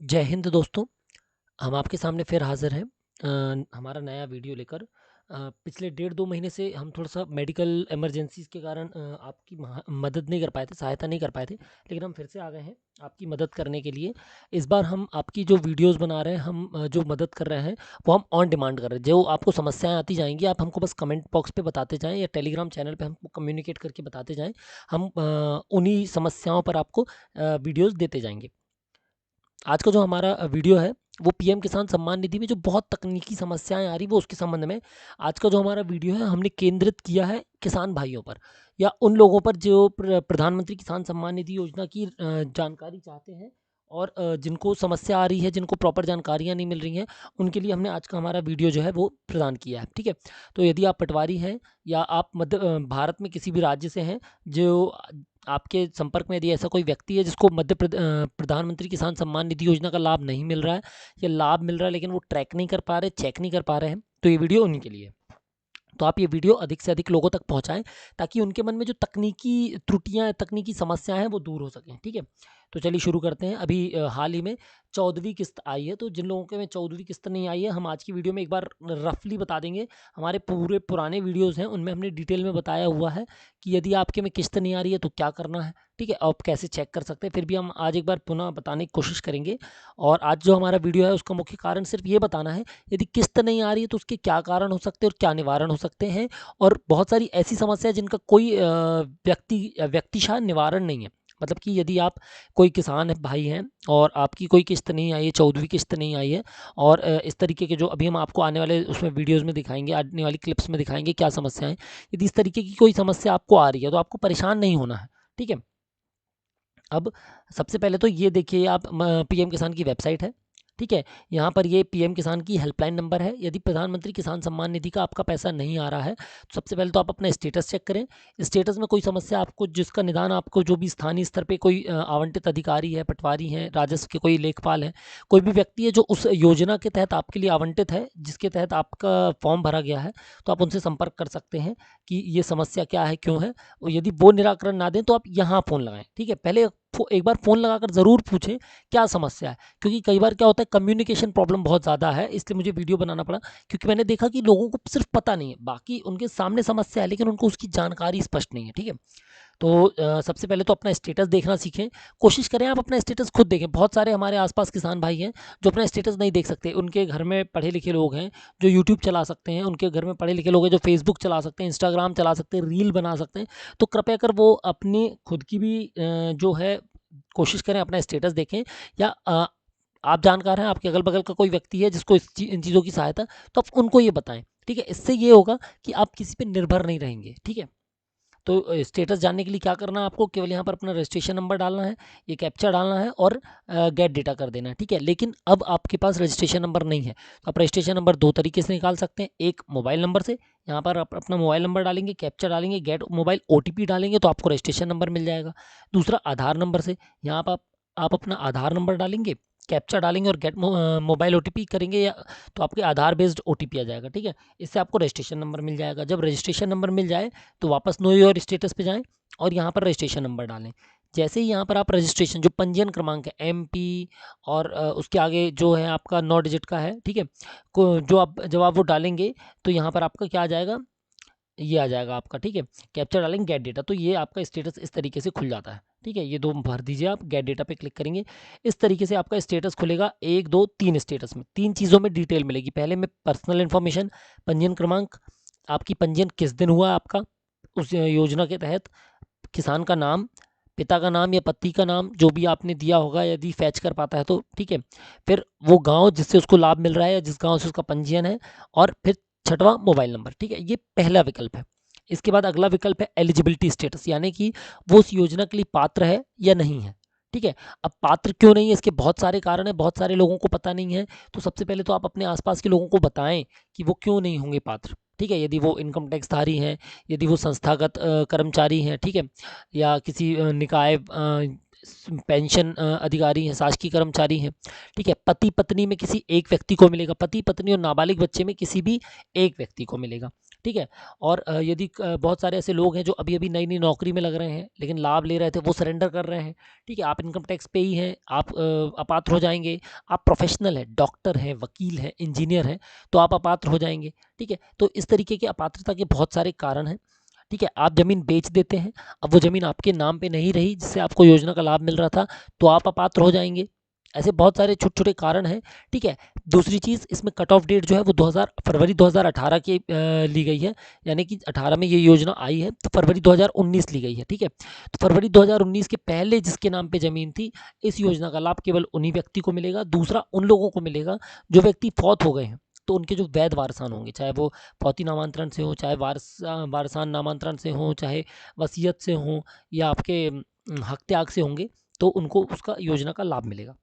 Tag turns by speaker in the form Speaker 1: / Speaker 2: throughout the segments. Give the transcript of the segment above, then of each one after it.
Speaker 1: जय हिंद दोस्तों। हम आपके सामने फिर हाज़िर हैं हमारा नया वीडियो लेकर। पिछले डेढ़ 2 महीने से हम थोड़ा-सा मेडिकल इमरजेंसीज़ के कारण आपकी मदद नहीं कर पाए थे, सहायता नहीं कर पाए थे। लेकिन हम फिर से आ गए हैं आपकी मदद करने के लिए। इस बार हम आपकी जो वीडियोज़ बना रहे हैं, हम जो मदद कर रहे हैं, वो हम ऑन डिमांड कर रहे हैं। जो आपको समस्याएँ आती जाएँगी, आप हमको बस कमेंट बॉक्स पे बताते जाएँ या टेलीग्राम चैनल पे हमको कम्युनिकेट करके बताते जाएँ। हम उन्हीं समस्याओं पर आपको वीडियोज़ देते जाएँगे। आज का जो हमारा वीडियो है वो पीएम किसान सम्मान निधि में जो बहुत तकनीकी समस्याएं आ रही वो उसके संबंध में। आज का जो हमारा वीडियो है हमने केंद्रित किया है किसान भाइयों पर या उन लोगों पर जो प्रधानमंत्री किसान सम्मान निधि योजना की जानकारी चाहते हैं और जिनको समस्या आ रही है, जिनको प्रॉपर जानकारियां नहीं मिल रही हैं, उनके लिए हमने आज का हमारा वीडियो जो है वो प्रदान किया है। ठीक है। तो यदि आप पटवारी हैं या आप भारत में किसी भी राज्य से हैं, जो आपके संपर्क में यदि ऐसा कोई व्यक्ति है जिसको प्रधानमंत्री किसान सम्मान निधि योजना का लाभ नहीं मिल रहा है या लाभ मिल रहा है लेकिन वो ट्रैक नहीं कर पा रहे, चेक नहीं कर पा रहे हैं, तो ये वीडियो उन्हीं के लिए है। तो आप ये वीडियो अधिक से अधिक लोगों तक पहुंचाएं ताकि उनके मन में जो तकनीकी त्रुटियां, तकनीकी समस्याएं हैं वो दूर हो सकें। ठीक है। तो चलिए शुरू करते हैं। अभी हाल ही में 14वीं किस्त आई है, तो जिन लोगों के में 14वीं किस्त नहीं आई है, हम आज की वीडियो में एक बार रफली बता देंगे। हमारे पूरे पुराने वीडियोस हैं, उनमें हमने डिटेल में बताया हुआ है कि यदि आपके में किस्त नहीं आ रही है तो क्या करना है। ठीक है। आप कैसे चेक कर सकते हैं, फिर भी हम आज एक बार पुनः बताने की कोशिश करेंगे। और आज जो हमारा वीडियो है उसका मुख्य कारण सिर्फ ये बताना है, यदि किस्त नहीं आ रही है तो उसके क्या कारण हो सकते हैं और क्या निवारण हो सकते हैं। और बहुत सारी ऐसी समस्या है जिनका कोई व्यक्तिशः निवारण नहीं है। मतलब कि यदि आप कोई किसान है, भाई हैं, और आपकी कोई किस्त नहीं आई है, 14वीं किस्त नहीं आई है, और इस तरीके के जो अभी हम आपको आने वाले उसमें वीडियोस में दिखाएंगे, आने वाली क्लिप्स में दिखाएंगे क्या समस्याएं। यदि इस तरीके की कोई समस्या आपको आ रही है तो आपको परेशान नहीं होना है। ठीक है। अब सबसे पहले तो ये देखिए, आप पीएम किसान की वेबसाइट है। ठीक है। यहाँ पर ये पीएम किसान की हेल्पलाइन नंबर है। यदि प्रधानमंत्री किसान सम्मान निधि का आपका पैसा नहीं आ रहा है तो सबसे पहले तो आप अपना स्टेटस चेक करें। स्टेटस में कोई समस्या आपको, जिसका निदान आपको जो भी स्थानीय स्तर पे कोई आवंटित अधिकारी है, पटवारी हैं, राजस्व के कोई लेखपाल हैं, कोई भी व्यक्ति है जो उस योजना के तहत आपके लिए आवंटित है, जिसके तहत आपका फॉर्म भरा गया है, तो आप उनसे संपर्क कर सकते हैं कि ये समस्या क्या है, क्यों है। और यदि वो निराकरण ना दें तो आप यहाँ फ़ोन लगाएं। ठीक है। पहले एक बार फ़ोन लगाकर ज़रूर पूछें क्या समस्या है, क्योंकि कई बार क्या होता है, कम्युनिकेशन प्रॉब्लम बहुत ज़्यादा है, इसलिए मुझे वीडियो बनाना पड़ा। क्योंकि मैंने देखा कि लोगों को सिर्फ पता नहीं है, बाकी उनके सामने समस्या है लेकिन उनको उसकी जानकारी स्पष्ट नहीं है। ठीक है। तो सबसे पहले तो अपना स्टेटस देखना सीखें। कोशिश करें आप अपना स्टेटस खुद देखें। बहुत सारे हमारे आसपास किसान भाई हैं जो अपना स्टेटस नहीं देख सकते। उनके घर में पढ़े लिखे लोग हैं जो यूट्यूब चला सकते हैं, उनके घर में पढ़े लिखे लोग हैं जो फेसबुक चला सकते हैं, इंस्टाग्राम चला सकते हैं, रील बना सकते हैं। तो कृपया कर वो अपनी खुद की भी जो है कोशिश करें, अपना स्टेटस देखें। या आप जानकार हैं, आपके अगल बगल का कोई व्यक्ति है जिसको इन चीज़ों की सहायता, तो आप उनको ये बताएं। ठीक है। इससे ये होगा कि आप किसी पे निर्भर नहीं रहेंगे। ठीक है। तो स्टेटस जानने के लिए क्या करना है, आपको केवल यहाँ पर अपना रजिस्ट्रेशन नंबर डालना है, ये कैप्चा डालना है और गेट डेटा कर देना है। ठीक है। लेकिन अब आपके पास रजिस्ट्रेशन नंबर नहीं है तो आप रजिस्ट्रेशन नंबर दो तरीके से निकाल सकते हैं। एक, मोबाइल नंबर से। यहाँ पर आप अपना मोबाइल नंबर डालेंगे, कैप्चा डालेंगे, गेट मोबाइल ओटीपी डालेंगे तो आपको रजिस्ट्रेशन नंबर मिल जाएगा। दूसरा, आधार नंबर से। यहाँ पर आप अपना आधार नंबर डालेंगे, कैप्चा डालेंगे और गेट मोबाइल ओटीपी करेंगे, या तो आपके आधार बेस्ड ओटीपी आ जाएगा। ठीक है। इससे आपको रजिस्ट्रेशन नंबर मिल जाएगा। जब रजिस्ट्रेशन नंबर मिल जाए तो वापस नो योर स्टेटस पे जाएं और यहाँ पर रजिस्ट्रेशन नंबर डालें। जैसे ही यहाँ पर आप रजिस्ट्रेशन, जो पंजीयन क्रमांक है एमपी, और उसके आगे जो है आपका 9 डिजिट का है। ठीक है। जो आप जब आप वो डालेंगे तो यहाँ पर आपका क्या आ जाएगा, ये आ जाएगा आपका। ठीक है। कैप्चर डालेंगे, गेट डेटा, तो ये आपका स्टेटस इस तरीके से खुल जाता है। ठीक है। ये दो भर दीजिए, आप गेट डेटा पे क्लिक करेंगे, इस तरीके से आपका स्टेटस खुलेगा। 1 2 3 स्टेटस में 3 चीज़ों में डिटेल मिलेगी। पहले में पर्सनल इन्फॉर्मेशन, पंजीयन क्रमांक, आपकी पंजीयन किस दिन हुआ आपका उस योजना के तहत, किसान का नाम, पिता का नाम या पति का नाम जो भी आपने दिया होगा यदि फैच कर पाता है तो। ठीक है। फिर वो गांव जिससे उसको लाभ मिल रहा है या जिस गांव से उसका पंजीयन है, और फिर छठवां, मोबाइल नंबर। ठीक है। ये पहला विकल्प है। इसके बाद अगला विकल्प है एलिजिबिलिटी स्टेटस, यानी कि वो उस योजना के लिए पात्र है या नहीं है। ठीक है। अब पात्र क्यों नहीं है, इसके बहुत सारे कारण हैं, बहुत सारे लोगों को पता नहीं है। तो सबसे पहले तो आप अपने आसपास के लोगों को बताएं कि वो क्यों नहीं होंगे पात्र। ठीक है। यदि वो इनकम टैक्सधारी हैं, यदि वो संस्थागत कर्मचारी हैं, ठीक है, या किसी निकाय पेंशन अधिकारी हैं, शासकीय कर्मचारी हैं। ठीक है। पति पत्नी में किसी एक व्यक्ति को मिलेगा, पति पत्नी और नाबालिग बच्चे में किसी भी एक व्यक्ति को मिलेगा। ठीक है। और यदि बहुत सारे ऐसे लोग हैं जो अभी अभी नई नई नौकरी में लग रहे हैं लेकिन लाभ ले रहे थे, वो सरेंडर कर रहे हैं, ठीक है। आप इनकम टैक्स पे ही हैं, आप अपात्र हो जाएंगे। आप प्रोफेशनल हैं, डॉक्टर हैं, वकील हैं, इंजीनियर हैं, तो आप अपात्र हो जाएंगे, ठीक है। तो इस तरीके के अपात्रता के बहुत सारे कारण हैं, ठीक है। आप ज़मीन बेच देते हैं, अब वो ज़मीन आपके नाम पे नहीं रही जिससे आपको योजना का लाभ मिल रहा था, तो आप अपात्र हो जाएंगे। ऐसे बहुत सारे छोटे छोटे कारण हैं, ठीक है। दूसरी चीज़, इसमें कट ऑफ डेट जो है वो 2000 फरवरी 2018 की ली गई है, यानी कि 18 में ये योजना आई है तो फरवरी 2019 ली गई है, ठीक है। तो फरवरी 2019 के पहले जिसके नाम पे ज़मीन थी, इस योजना का लाभ केवल उन्हीं व्यक्ति को मिलेगा। दूसरा, उन लोगों को मिलेगा जो व्यक्ति फौत हो गए हैं, तो उनके जो वैध वारसान होंगे, चाहे वो फौती नामांतरण से हो, चाहे वारसान नामांतरण से हो, चाहे वसीयत से हो, या आपके हक त्याग से होंगे, तो उनको उसका योजना का लाभ मिलेगा।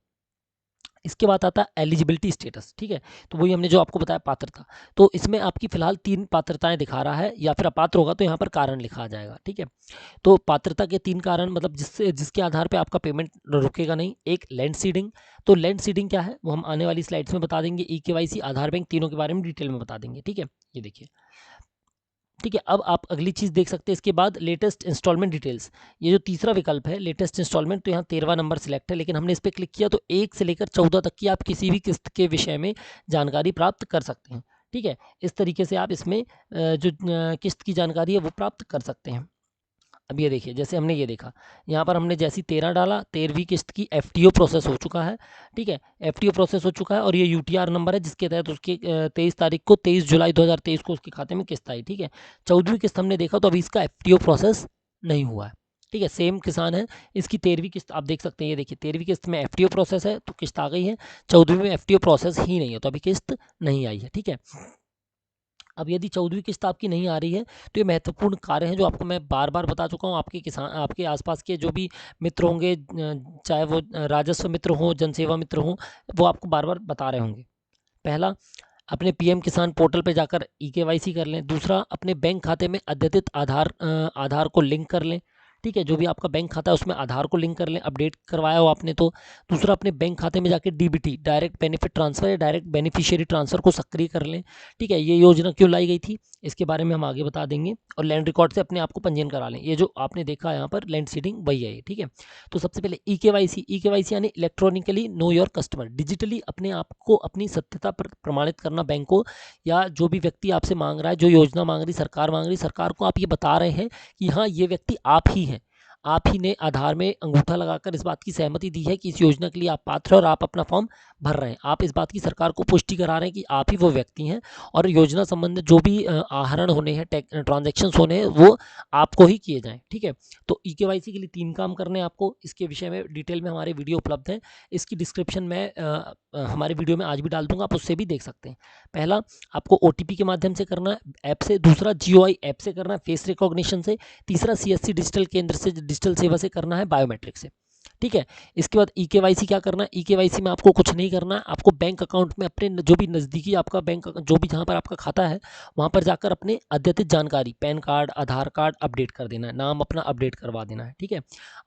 Speaker 1: इसके बाद आता है एलिजिबिलिटी स्टेटस, ठीक है। तो वही हमने जो आपको बताया पात्रता, तो इसमें आपकी फिलहाल 3 पात्रताएं दिखा रहा है, या फिर अपात्र होगा तो यहाँ पर कारण लिखा जाएगा, ठीक है। तो पात्रता के 3 कारण, मतलब जिसके आधार पे आपका पेमेंट रुकेगा नहीं। एक, लैंड सीडिंग। तो लैंड सीडिंग क्या है वो हम आने वाली स्लाइड्स में बता देंगे। ई-केवाईसी, आधार बैंक, तीनों के बारे में डिटेल में बता देंगे, ठीक है। ये देखिए, ठीक है। अब आप अगली चीज़ देख सकते हैं इसके बाद, लेटेस्ट इंस्टॉलमेंट डिटेल्स। ये जो तीसरा विकल्प है लेटेस्ट इंस्टॉलमेंट, तो यहाँ 13वां नंबर सिलेक्ट है, लेकिन हमने इस पर क्लिक किया तो 1 से लेकर 14 तक की आप किसी भी किस्त के विषय में जानकारी प्राप्त कर सकते हैं, ठीक है। इस तरीके से आप इसमें जो किस्त की जानकारी है वो प्राप्त कर सकते हैं। अब ये देखिए, जैसे हमने ये देखा, यहाँ पर हमने जैसी 13 डाला, 13वीं किस्त की एफटीओ प्रोसेस हो चुका है, ठीक है। एफटीओ प्रोसेस हो चुका है, और ये यूटीआर नंबर है जिसके तहत उसके 23 तारीख को 23 जुलाई 2023 को उसके खाते में किस्त आई, ठीक है। 14वीं किस्त हमने देखा तो अभी इसका एफटीओ प्रोसेस नहीं हुआ है, ठीक है। सेम किसान है, इसकी 13वीं किस्त आप देख सकते हैं। ये देखिए, 13वीं किस्त में एफटीओ प्रोसेस है तो किस्त आ गई है, 14वीं में एफटीओ प्रोसेस ही नहीं है तो अभी किस्त नहीं आई है, ठीक है। अब यदि 14वीं किस्त आपकी नहीं आ रही है, तो ये महत्वपूर्ण कार्य हैं जो आपको मैं बार बार बता चुका हूँ। आपके किसान, आपके आसपास के जो भी मित्र होंगे, चाहे वो राजस्व मित्र हों, जनसेवा मित्र हों, वो आपको बार बार बता रहे होंगे। पहला, अपने पीएम किसान पोर्टल पे जाकर ई-केवाईसी कर लें। दूसरा, अपने बैंक खाते में अद्यतित आधार को लिंक कर लें, ठीक है। जो भी आपका बैंक खाता है उसमें आधार को लिंक कर लें, अपडेट करवाया हो आपने तो। दूसरा, अपने बैंक खाते में जाके डीबीटी, डायरेक्ट बेनिफिट ट्रांसफर, या डायरेक्ट बेनिफिशियरी ट्रांसफर को सक्रिय कर लें, ठीक है। ये योजना क्यों लाई गई थी इसके बारे में हम आगे बता देंगे। और लैंड रिकॉर्ड से अपने आप को पंजीयन करा लें। ये जो आपने देखा यहाँ पर लैंड सीडिंग, वही है ये, ठीक है। तो सबसे पहले ई-केवाईसी यानी electronically know your customer, digitally अपने आप को, अपनी सत्यता पर प्रमाणित करना बैंक को, या जो भी व्यक्ति आपसे मांग रहा है, जो योजना मांग रही सरकार मांग रही, सरकार को आप ये बता रहे हैं कि हाँ, ये व्यक्ति आप ही हैं। आप ही ने आधार में अंगूठा लगाकर इस बात की सहमति दी है कि इस योजना के लिए आप पात्र हैं और आप अपना फॉर्म भर रहे हैं। आप इस बात की सरकार को पुष्टि करा रहे हैं कि आप ही वो व्यक्ति हैं, और योजना संबंधित जो भी आहरण होने हैं, ट्रांजेक्शंस होने हैं, वो आपको ही किए जाएं, ठीक है। तो ई-केवाईसी के लिए 3 काम करने हैं आपको। इसके विषय में डिटेल में हमारे वीडियो उपलब्ध हैं, इसकी डिस्क्रिप्शन में हमारे वीडियो में आज भी डाल दूंगा, आप उससे भी देख सकते हैं। पहला, आपको ओटीपी के माध्यम से करना है, ऐप से। दूसरा, जीओआई ऐप से करना है, फेस रिकॉग्निशन से। तीसरा, सीएससी डिजिटल केंद्र से, डिजिटल सेवा से करना है, बायोमेट्रिक से, ठीक है। इसके बाद ई-केवाईसी क्या करना है, ई-केवाईसी में आपको कुछ नहीं करना है। आपको बैंक अकाउंट में अपने जो भी नज़दीकी आपका बैंक, जो भी जहाँ पर आपका खाता है, वहाँ पर जाकर अपने अद्यतित जानकारी, पैन कार्ड, आधार कार्ड अपडेट कर देना है, नाम अपना अपडेट करवा देना है, ठीक है।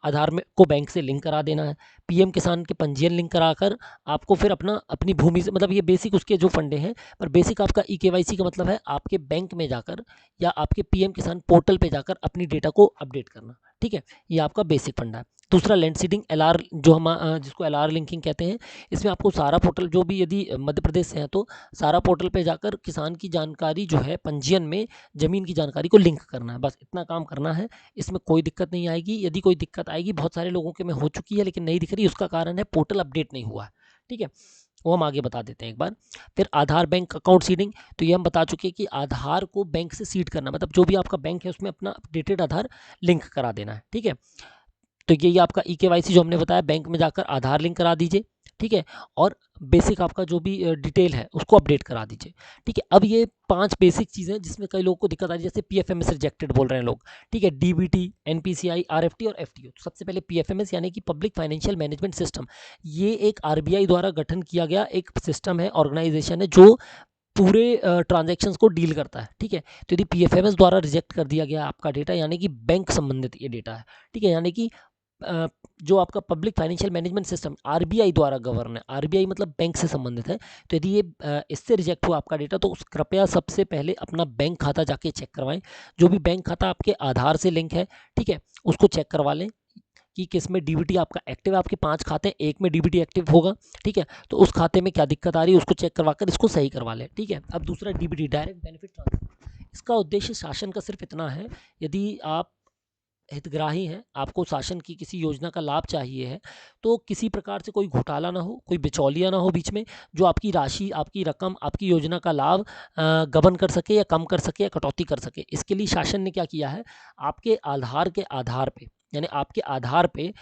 Speaker 1: आधार में को बैंक से लिंक करा देना है। पीएम किसान के पंजीयन लिंक कराकर आपको फिर अपनी भूमि से, मतलब ये बेसिक उसके जो फंडे हैं, पर बेसिक आपका ई-केवाईसी का मतलब है आपके बैंक में जाकर या आपके पीएम किसान पोर्टल पे जाकर अपनी डेटा को अपडेट करना, ठीक है। ये आपका बेसिक फंडा है। दूसरा, लैंड सीडिंग, एलआर, जो हम जिसको एलआर लिंकिंग कहते हैं। इसमें आपको सारा पोर्टल, जो भी यदि मध्य प्रदेश से है तो सारा पोर्टल पे जाकर किसान की जानकारी जो है पंजीयन में, ज़मीन की जानकारी को लिंक करना है, बस इतना काम करना है। इसमें कोई दिक्कत नहीं आएगी। यदि कोई दिक्कत आएगी, बहुत सारे लोगों के में हो चुकी है लेकिन नहीं दिख रही, उसका कारण है पोर्टल अपडेट नहीं हुआ है, ठीक है। वो हम आगे बता देते हैं एक बार। फिर आधार बैंक अकाउंट सीडिंग, तो ये हम बता चुके हैं कि आधार को बैंक से सीड करना, मतलब जो भी आपका बैंक है उसमें अपना अपडेटेड आधार लिंक करा देना है, ठीक है। तो ये आपका ई-केवाईसी जो हमने बताया, बैंक में जाकर आधार लिंक करा दीजिए, ठीक है। और बेसिक आपका जो भी डिटेल है उसको अपडेट करा दीजिए, ठीक है। अब ये 5 बेसिक चीज़ें जिसमें कई लोगों को दिक्कत आ रही है, जैसे पीएफएमएस रिजेक्टेड बोल रहे हैं लोग, ठीक है। डीबीटी, एनपीसीआई, आरएफटी और एफटीओ। तो सबसे पहले पीएफएमएस यानी कि पब्लिक फाइनेंशियल मैनेजमेंट सिस्टम, ये एक आरबीआई द्वारा गठन किया गया एक सिस्टम है, ऑर्गेनाइजेशन है, जो पूरे ट्रांजैक्शंस को डील करता है, ठीक है। तो यदि पीएफएमएस द्वारा रिजेक्ट कर दिया गया आपका डेटा, यानी कि बैंक संबंधित ये डेटा है, ठीक है, यानी कि जो आपका public financial management system RBI द्वारा गवर्न है, आरबीआई मतलब बैंक से संबंधित है, तो यदि ये इससे रिजेक्ट हुआ आपका डेटा, तो उस कृपया सबसे पहले अपना बैंक खाता जाके चेक करवाएं। जो भी बैंक खाता आपके आधार से लिंक है, ठीक है, उसको चेक करवा लें कि किस में डीबीटी आपका एक्टिव है। आपके 5 खाते हैं, एक में डीबीटी एक्टिव होगा, ठीक है, तो उस खाते में क्या दिक्कत आ रही है उसको चेक करवा कर इसको सही करवा लें, ठीक है। अब दूसरा डीबीटी, डायरेक्ट बेनिफिट ट्रांसफर, इसका उद्देश्य शासन का सिर्फ इतना है, यदि आप हितग्राही हैं, आपको शासन की किसी योजना का लाभ चाहिए है, तो किसी प्रकार से कोई घोटाला ना हो, कोई बिचौलिया ना हो बीच में, जो आपकी राशि, आपकी रकम, आपकी योजना का लाभ गबन कर सके या कम कर सके या कटौती कर सके। इसके लिए शासन ने क्या किया है, आपके आधार के आधार पे, यानी आपके आधार पे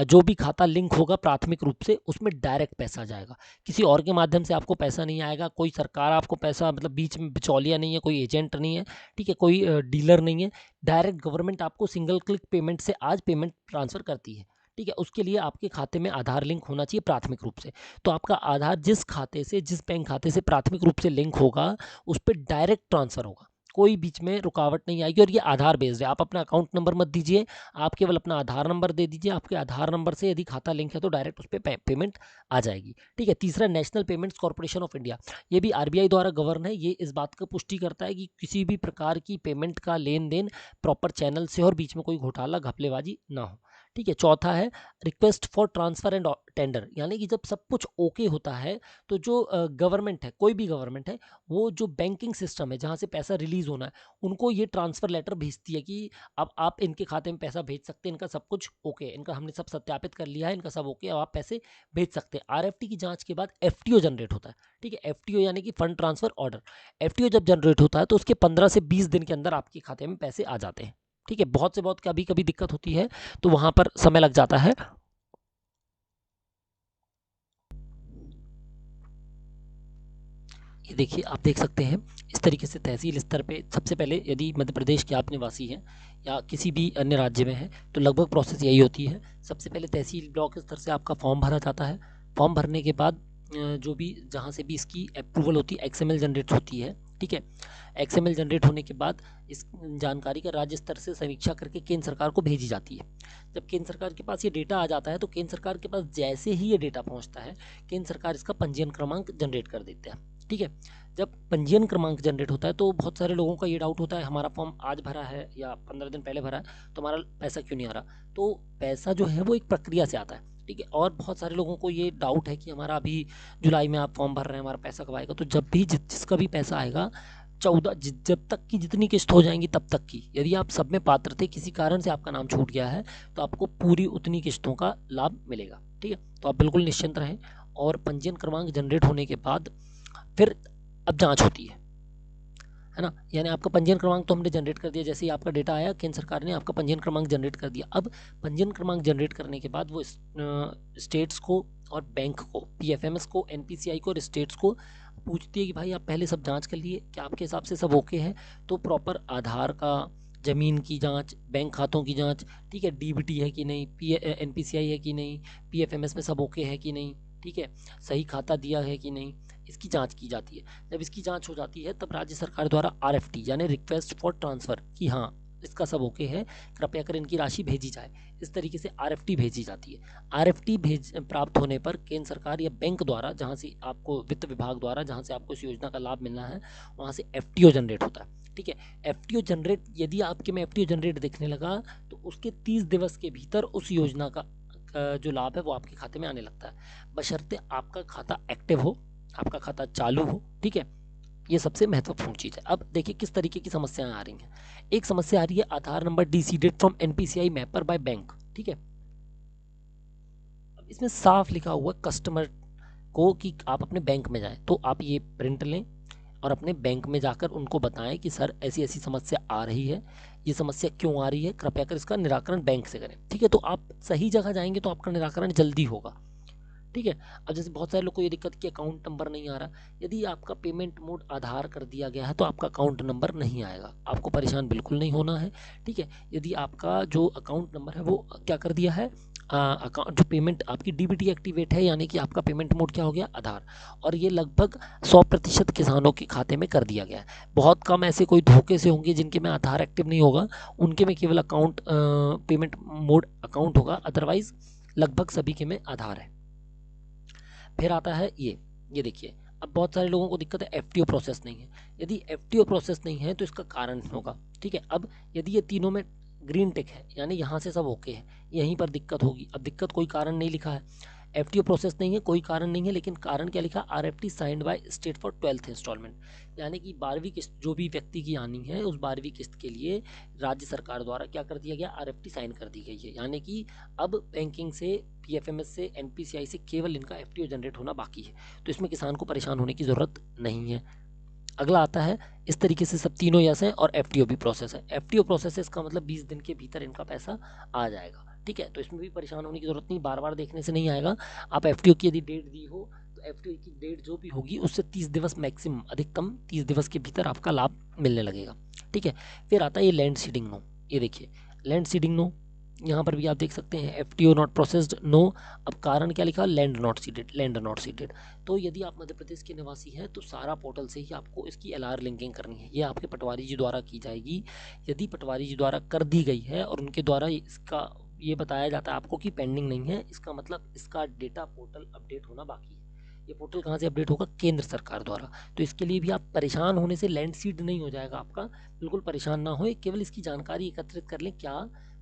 Speaker 1: जो भी खाता लिंक होगा प्राथमिक रूप से, उसमें डायरेक्ट पैसा जाएगा, किसी और के माध्यम से आपको पैसा नहीं आएगा। कोई सरकार आपको पैसा, मतलब बीच में बिचौलिया नहीं है, कोई एजेंट नहीं है, ठीक है, कोई डीलर नहीं है, डायरेक्ट गवर्नमेंट आपको सिंगल क्लिक पेमेंट से आज पेमेंट ट्रांसफर करती है, ठीक है। उसके लिए आपके खाते में आधार लिंक होना चाहिए प्राथमिक रूप से। तो आपका आधार जिस खाते से, जिस बैंक खाते से प्राथमिक रूप से लिंक होगा, उस पर डायरेक्ट ट्रांसफर होगा, कोई बीच में रुकावट नहीं आएगी। और ये आधार बेस्ड है, आप अपना अकाउंट नंबर मत दीजिए, आप केवल अपना आधार नंबर दे दीजिए। आपके आधार नंबर से यदि खाता लिंक है तो डायरेक्ट उस पर पेमेंट आ जाएगी, ठीक है। तीसरा, national payments corporation of India, ये भी आरबीआई द्वारा गवर्न है। ये इस बात का पुष्टि करता है कि किसी भी प्रकार की पेमेंट का लेन देन प्रॉपर चैनल से और बीच में कोई घोटाला घपलेबाजी ना हो, ठीक है। चौथा है request for transfer and tender, यानी कि जब सब कुछ ओके होता है, तो जो गवर्नमेंट है, कोई भी गवर्नमेंट है, वो जो बैंकिंग सिस्टम है जहाँ से पैसा रिलीज होना है, उनको ये ट्रांसफर लेटर भेजती है कि अब आप इनके खाते में पैसा भेज सकते हैं, इनका सब कुछ ओके है, इनका हमने सब सत्यापित कर लिया है, इनका सब ओके, अब आप पैसे भेज सकते हैं। आरएफटी की जांच के बाद एफटीओ जनरेट होता है, ठीक है। एफटीओ यानी कि फंड ट्रांसफर ऑर्डर। एफटीओ जब जनरेट होता है तो उसके 15 से 20 दिन के अंदर आपके खाते में पैसे आ जाते हैं, ठीक है। बहुत से बहुत कभी कभी दिक्कत होती है तो वहां पर समय लग जाता है। ये देखिए, आप देख सकते हैं इस तरीके से तहसील स्तर पे सबसे पहले, यदि मध्य प्रदेश के आप निवासी हैं या किसी भी अन्य राज्य में हैं, तो लगभग प्रोसेस यही होती है। सबसे पहले तहसील ब्लॉक स्तर से आपका फॉर्म भरा जाता है। फॉर्म भरने के बाद जो भी जहाँ से भी इसकी अप्रूवल होती है, एक्सएमएल जनरेट होती है, ठीक है। एक्सएमएल जनरेट होने के बाद इस जानकारी का राज्य स्तर से समीक्षा करके केंद्र सरकार को भेजी जाती है। जब केंद्र सरकार के पास ये डेटा आ जाता है, तो केंद्र सरकार के पास जैसे ही ये डेटा पहुंचता है, केंद्र सरकार इसका पंजीयन क्रमांक जनरेट कर देते हैं, ठीक है। जब पंजीयन क्रमांक जनरेट होता है तो बहुत सारे लोगों का ये डाउट होता है, हमारा फॉर्म आज भरा है या 15 दिन पहले भरा है, तो हमारा पैसा क्यों नहीं आ रहा। तो पैसा जो है वो एक प्रक्रिया से आता है, ठीक है। और बहुत सारे लोगों को ये डाउट है कि हमारा अभी जुलाई में आप फॉर्म भर रहे हैं, हमारा पैसा कब आएगा। तो जब भी जिसका भी पैसा आएगा, 14 जब तक की जितनी किस्त हो जाएंगी तब तक की, यदि आप सब में पात्र थे, किसी कारण से आपका नाम छूट गया है, तो आपको पूरी उतनी किस्तों का लाभ मिलेगा, ठीक है। तो आप बिल्कुल निश्चिंत रहें। और पंजीयन क्रमांक जनरेट होने के बाद फिर अब जांच होती है ना। यानी आपका पंजीयन क्रमांक तो हमने जनरेट कर दिया, जैसे ही आपका डेटा आया केंद्र सरकार ने आपका पंजीयन क्रमांक जनरेट कर दिया। अब पंजीयन क्रमांक जनरेट करने के बाद वो स्टेट्स को और बैंक को, पीएफएमएस को, एनपीसीआई को और स्टेट्स को पूछती है कि भाई आप पहले सब जांच कर लिए, क्या आपके हिसाब से सब ओके है। तो प्रॉपर आधार का, जमीन की जांच, बैंक खातों की जांच, ठीक है, डीबीटी है कि नहीं, एनपीसीआई है कि नहीं, पीएफएमएस में सब ओके है कि नहीं, ठीक है, सही खाता दिया है कि नहीं, इसकी जांच की जाती है। जब इसकी जांच हो जाती है तब राज्य सरकार द्वारा आरएफटी यानी रिक्वेस्ट फॉर ट्रांसफर, कि हाँ इसका सब ओके है, कृपया कर इनकी राशि भेजी जाए, इस तरीके से आरएफटी भेजी जाती है। आरएफटी भेज प्राप्त होने पर केंद्र सरकार या बैंक द्वारा, जहाँ से आपको वित्त विभाग द्वारा जहाँ से आपको इस योजना का लाभ मिलना है, वहाँ से एफटीओ जनरेट होता है, ठीक है। एफटीओ जनरेट, यदि आपके में एफटीओ जनरेट दिखने लगा तो उसके 30 दिवस के भीतर उस योजना का जो लाभ है वो आपके खाते में आने लगता है, बशर्ते आपका खाता एक्टिव हो, आपका खाता चालू हो, ठीक है। ये सबसे महत्वपूर्ण चीज है। अब देखिए किस तरीके की समस्याएं आ रही हैं। एक समस्या आ रही है Aadhaar number deseeded from NPCI mapper by bank, ठीक है। अब इसमें साफ लिखा हुआ कस्टमर को कि आप अपने बैंक में जाएं, तो आप ये प्रिंट लें और अपने बैंक में जाकर उनको बताएं कि सर ऐसी ऐसी समस्या आ रही है, ये समस्या क्यों आ रही है, कृपया कर इसका निराकरण बैंक से करें, ठीक है। तो आप सही जगह जाएंगे तो आपका निराकरण जल्दी होगा, ठीक है। अब जैसे बहुत सारे लोग को ये दिक्कत कि अकाउंट नंबर नहीं आ रहा, यदि आपका पेमेंट मोड आधार कर दिया गया है तो आपका अकाउंट नंबर नहीं आएगा, आपको परेशान बिल्कुल नहीं होना है, ठीक है। यदि आपका जो अकाउंट नंबर है वो क्या कर दिया है, अकाउंट जो पेमेंट आपकी डीबीटी एक्टिवेट है, यानी कि आपका पेमेंट मोड क्या हो गया, आधार। और ये लगभग 100% किसानों के खाते में कर दिया गया है। बहुत कम ऐसे कोई धोखे से होंगे जिनके में आधार एक्टिव नहीं होगा, उनके में केवल अकाउंट पेमेंट मोड अकाउंट होगा, अदरवाइज लगभग सभी के में आधार है। फिर आता है ये देखिए, अब बहुत सारे लोगों को दिक्कत है एफटीओ प्रोसेस नहीं है। यदि एफटीओ प्रोसेस नहीं है तो इसका कारण होगा, ठीक है। अब यदि ये तीनों में ग्रीन टिक है, यानी यहाँ से सब ओके है, यहीं पर दिक्कत होगी। अब दिक्कत कोई कारण नहीं लिखा है, एफटीओ प्रोसेस नहीं है, कोई कारण नहीं है, लेकिन कारण क्या लिखा, RFT signed by state for 12th installment, यानी कि 12वीं किस्त जो भी व्यक्ति की आनी है उस 12वीं किस्त के लिए राज्य सरकार द्वारा क्या कर दिया गया, आरएफटी साइन कर दी गई है। यानी कि अब बैंकिंग से, पीएफएमएस से, एनपीसीआई से केवल इनका एफटीओ जनरेट होना बाकी है, तो इसमें किसान को परेशान होने की ज़रूरत नहीं है। अगला आता है, इस तरीके से सब तीनों यस हैं और एफटीओ भी प्रोसेस है। एफटीओ प्रोसेस है, इसका मतलब 20 दिन के भीतर इनका पैसा आ जाएगा, ठीक है। तो इसमें भी परेशान होने की ज़रूरत नहीं, बार बार देखने से नहीं आएगा। आप एफटीओ की यदि डेट दी हो तो एफटीओ की डेट जो भी होगी उससे 30 दिवस मैक्सिमम, अधिकतम 30 दिवस के भीतर आपका लाभ मिलने लगेगा, ठीक है। फिर आता है ये लैंड सीडिंग नो, ये देखिए लैंड सीडिंग नो, यहाँ पर भी आप देख सकते हैं एफटीओ नॉट प्रोसेस्ड नो। अब कारण क्या लिखा, land not seeded, land not seeded. तो यदि आप मध्य प्रदेश के निवासी हैं तो सारा पोर्टल से ही आपको इसकी एलआर लिंकिंग करनी है, ये आपके पटवारी जी द्वारा की जाएगी। यदि पटवारी जी द्वारा कर दी गई है और उनके द्वारा इसका ये बताया जाता है आपको कि पेंडिंग नहीं है, इसका मतलब इसका डेटा पोर्टल अपडेट होना बाकी है। ये पोर्टल कहाँ से अपडेट होगा, केंद्र सरकार द्वारा। तो इसके लिए भी आप परेशान होने से लैंड सीड नहीं हो जाएगा आपका, बिल्कुल परेशान ना हो, केवल इसकी जानकारी एकत्रित कर लें। क्या,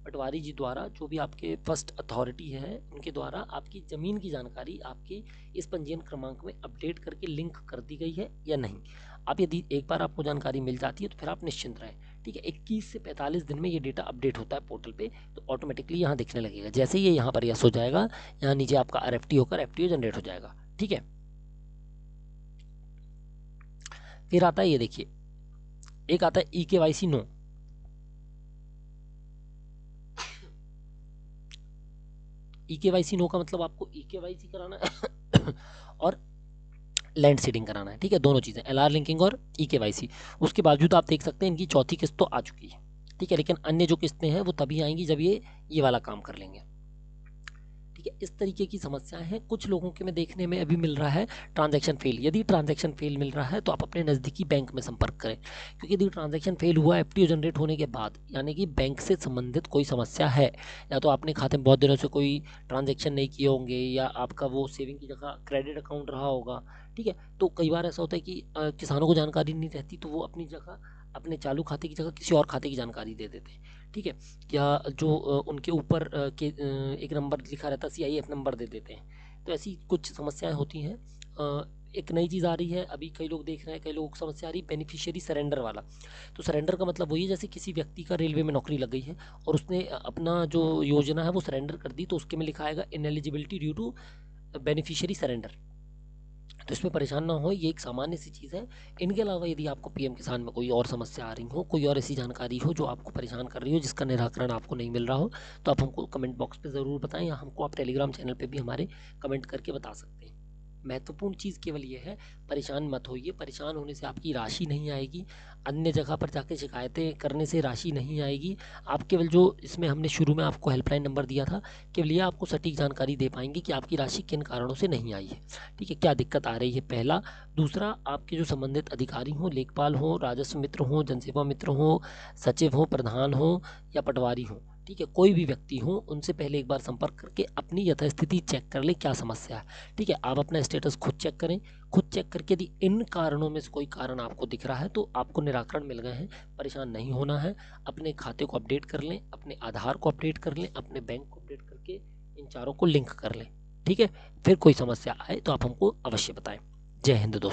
Speaker 1: पटवारी जी द्वारा, जो भी आपके फर्स्ट अथॉरिटी है उनके द्वारा आपकी ज़मीन की जानकारी आपके इस पंजीयन क्रमांक में अपडेट करके लिंक कर दी गई है या नहीं। आप यदि एक बार आपको जानकारी मिल जाती है तो फिर आप निश्चिंत रहें, ठीक है। 21 से 45 दिन में ये डेटा अपडेट होता है पोर्टल पे, तो ऑटोमेटिकली यहाँ दिखने लगेगा। जैसे ही ये यहाँ पर यस हो जाएगा, यहाँ नीचे आपका आरएफटी होकर एफटीओ जनरेट हो जाएगा, ठीक है। फिर आता है ये देखिए, एक आता है e KYC no. E KYC no का मतलब आपको ई केवाईसी कराना है और लैंड सीडिंग कराना है, ठीक है। दोनों चीज़ें, एलआर लिंकिंग और ई केवाईसी। उसके बावजूद आप देख सकते हैं इनकी चौथी किस्त तो आ चुकी है, ठीक है। लेकिन अन्य जो किस्तें हैं वो तभी आएंगी जब ये वाला काम कर लेंगे, ठीक है। इस तरीके की समस्याएं हैं। कुछ लोगों के में देखने में अभी मिल रहा है ट्रांजैक्शन फेल। यदि ट्रांजैक्शन फेल मिल रहा है तो आप अपने नज़दीकी बैंक में संपर्क करें, क्योंकि यदि ट्रांजैक्शन फेल हुआ एफटीओ जनरेट होने के बाद, यानी कि बैंक से संबंधित कोई समस्या है, या तो आपने खाते में बहुत दिनों से कोई ट्रांजैक्शन नहीं किए होंगे, या आपका वो सेविंग की जगह क्रेडिट अकाउंट रहा होगा, ठीक है। तो कई बार ऐसा होता है कि किसानों को जानकारी नहीं रहती, तो वो अपनी जगह, अपने चालू खाते की जगह किसी और खाते की जानकारी दे देते हैं, ठीक है। या जो उनके ऊपर एक नंबर लिखा रहता है सीआईएफ नंबर दे देते हैं। तो ऐसी कुछ समस्याएं होती हैं। एक नई चीज़ आ रही है अभी, कई लोग देख रहे हैं, कई लोगों को समस्या आ रही है बेनिफिशियरी सरेंडर वाला। तो सरेंडर का मतलब वही है, जैसे किसी व्यक्ति का रेलवे में नौकरी लग गई है और उसने अपना जो योजना है वो सरेंडर कर दी, तो उसके में लिखा आएगा इनएलिजिबिलिटी ड्यू टू बेनिफिशियरी सरेंडर। तो इसमें परेशान ना हो, ये एक सामान्य सी चीज़ है। इनके अलावा यदि आपको पीएम किसान में कोई और समस्या आ रही हो, कोई और ऐसी जानकारी हो जो आपको परेशान कर रही हो, जिसका निराकरण आपको नहीं मिल रहा हो, तो आप हमको कमेंट बॉक्स पे ज़रूर बताएं, या हमको आप टेलीग्राम चैनल पे भी हमारे कमेंट करके बता सकते हैं। महत्वपूर्ण चीज़ केवल ये है, परेशान मत होइए। परेशान होने से आपकी राशि नहीं आएगी, अन्य जगह पर जाके शिकायतें करने से राशि नहीं आएगी। आप केवल जो इसमें हमने शुरू में आपको हेल्पलाइन नंबर दिया था, केवल ये आपको सटीक जानकारी दे पाएंगे कि आपकी राशि किन कारणों से नहीं आई है, ठीक है, क्या दिक्कत आ रही है, पहला। दूसरा, आपके जो संबंधित अधिकारी हों, लेखपाल हों, राजस्व मित्र हों, जनसेवा मित्र हों, सचिव हों, प्रधान हों या पटवारी हों, ठीक है, कोई भी व्यक्ति हो, उनसे पहले एक बार संपर्क करके अपनी यथास्थिति चेक कर ले, क्या समस्या है, ठीक है। आप अपना स्टेटस खुद चेक करें। खुद चेक करके यदि इन कारणों में से कोई कारण आपको दिख रहा है तो आपको निराकरण मिल गए हैं, परेशान नहीं होना है। अपने खाते को अपडेट कर लें, अपने आधार को अपडेट कर लें, अपने बैंक को अपडेट करके इन चारों को लिंक कर लें, ठीक है। फिर कोई समस्या आए तो आप हमको अवश्य बताएं। जय हिंद दोस्तों।